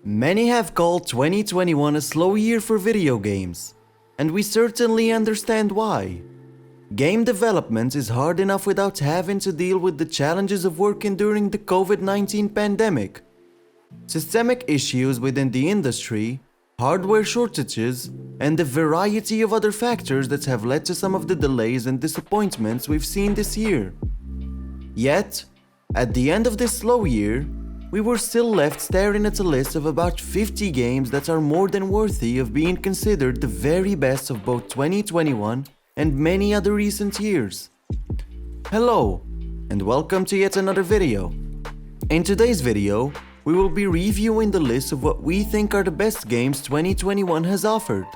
Many have called 2021 a slow year for video games, and we certainly understand why. Game development is hard enough without having to deal with the challenges of working during the COVID-19 pandemic. Systemic issues within the industry, hardware shortages, and a variety of other factors that have led to some of the delays and disappointments we've seen this year. Yet, at the end of this slow year, we were still left staring at a list of about 50 games that are more than worthy of being considered the very best of both 2021 and many other recent years. Hello, and welcome to yet another video. In today's video, we will be reviewing the list of what we think are the best games 2021 has offered.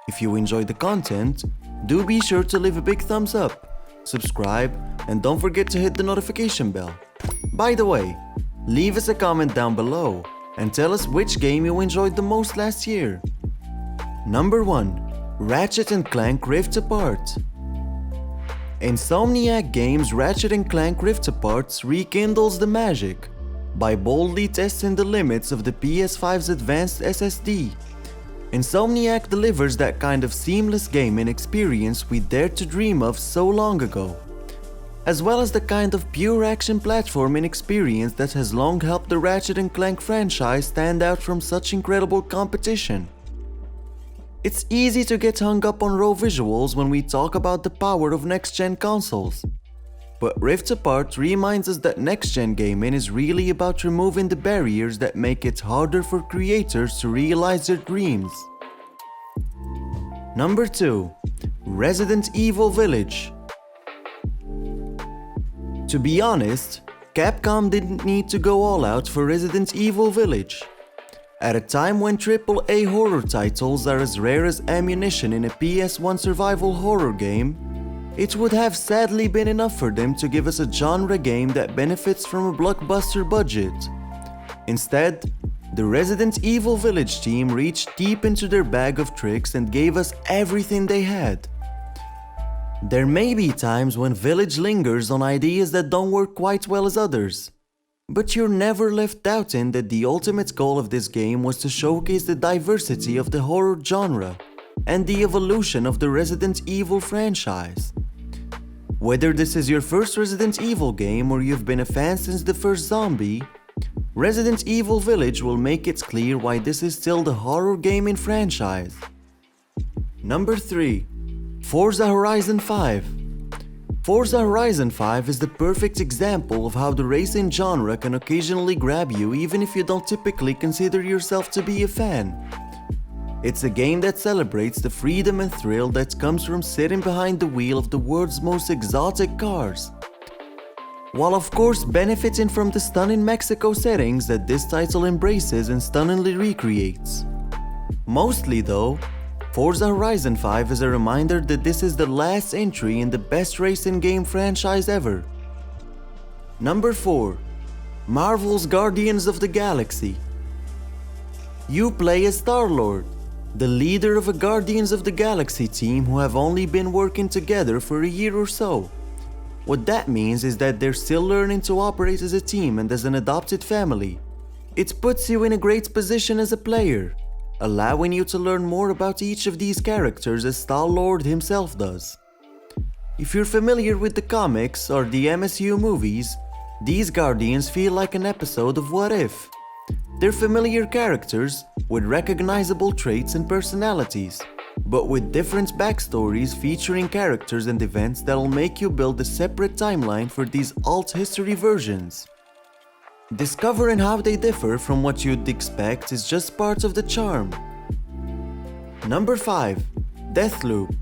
If you enjoyed the content, do be sure to leave a big thumbs up, subscribe, and don't forget to hit the notification bell. By the way, leave us a comment down below and tell us which game you enjoyed the most last year. Number 1. Ratchet & Clank Rift Apart. Insomniac Games' Ratchet & Clank Rift Apart rekindles the magic by boldly testing the limits of the PS5's advanced SSD. Insomniac delivers that kind of seamless gaming experience we dared to dream of so long ago, as well as the kind of pure action platforming experience that has long helped the Ratchet & Clank franchise stand out from such incredible competition. It's easy to get hung up on raw visuals when we talk about the power of next-gen consoles, but Rift Apart reminds us that next-gen gaming is really about removing the barriers that make it harder for creators to realize their dreams. Number 2. Resident Evil Village. To be honest, Capcom didn't need to go all out for Resident Evil Village. At a time when AAA horror titles are as rare as ammunition in a PS1 survival horror game, it would have sadly been enough for them to give us a genre game that benefits from a blockbuster budget. Instead, the Resident Evil Village team reached deep into their bag of tricks and gave us everything they had. There may be times when Village lingers on ideas that don't work quite well as others, but you're never left doubting that the ultimate goal of this game was to showcase the diversity of the horror genre and the evolution of the Resident Evil franchise. Whether this is your first Resident Evil game or you've been a fan since the first Zombie, Resident Evil Village will make it clear why this is still the horror gaming franchise. Number 3. Forza Horizon 5. Forza Horizon 5 is the perfect example of how the racing genre can occasionally grab you even if you don't typically consider yourself to be a fan. It's a game that celebrates the freedom and thrill that comes from sitting behind the wheel of the world's most exotic cars, while of course benefiting from the stunning Mexico settings that this title embraces and stunningly recreates. Mostly though, Forza Horizon 5 is a reminder that this is the last entry in the best racing game franchise ever. Number 4. Marvel's Guardians of the Galaxy. You play as Star-Lord, the leader of a Guardians of the Galaxy team who have only been working together for a year or so. What that means is that they're still learning to operate as a team and as an adopted family. It puts you in a great position as a player, allowing you to learn more about each of these characters as Star-Lord himself does. If you're familiar with the comics or the MSU movies, these Guardians feel like an episode of What If. They're familiar characters with recognizable traits and personalities, but with different backstories featuring characters and events that'll make you build a separate timeline for these alt history versions. Discovering how they differ from what you'd expect is just part of the charm. Number 5. Deathloop.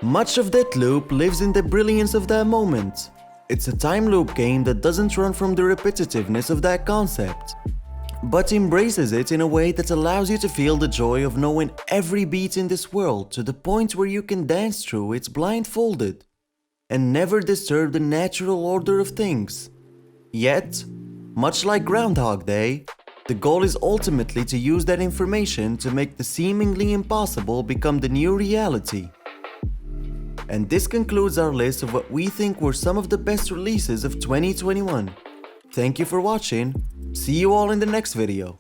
Much of Deathloop lives in the brilliance of that moment. It's a time loop game that doesn't run from the repetitiveness of that concept, but embraces it in a way that allows you to feel the joy of knowing every beat in this world to the point where you can dance through it blindfolded and never disturb the natural order of things. Yet, much like Groundhog Day, the goal is ultimately to use that information to make the seemingly impossible become the new reality. And this concludes our list of what we think were some of the best releases of 2021. Thank you for watching. See you all in the next video.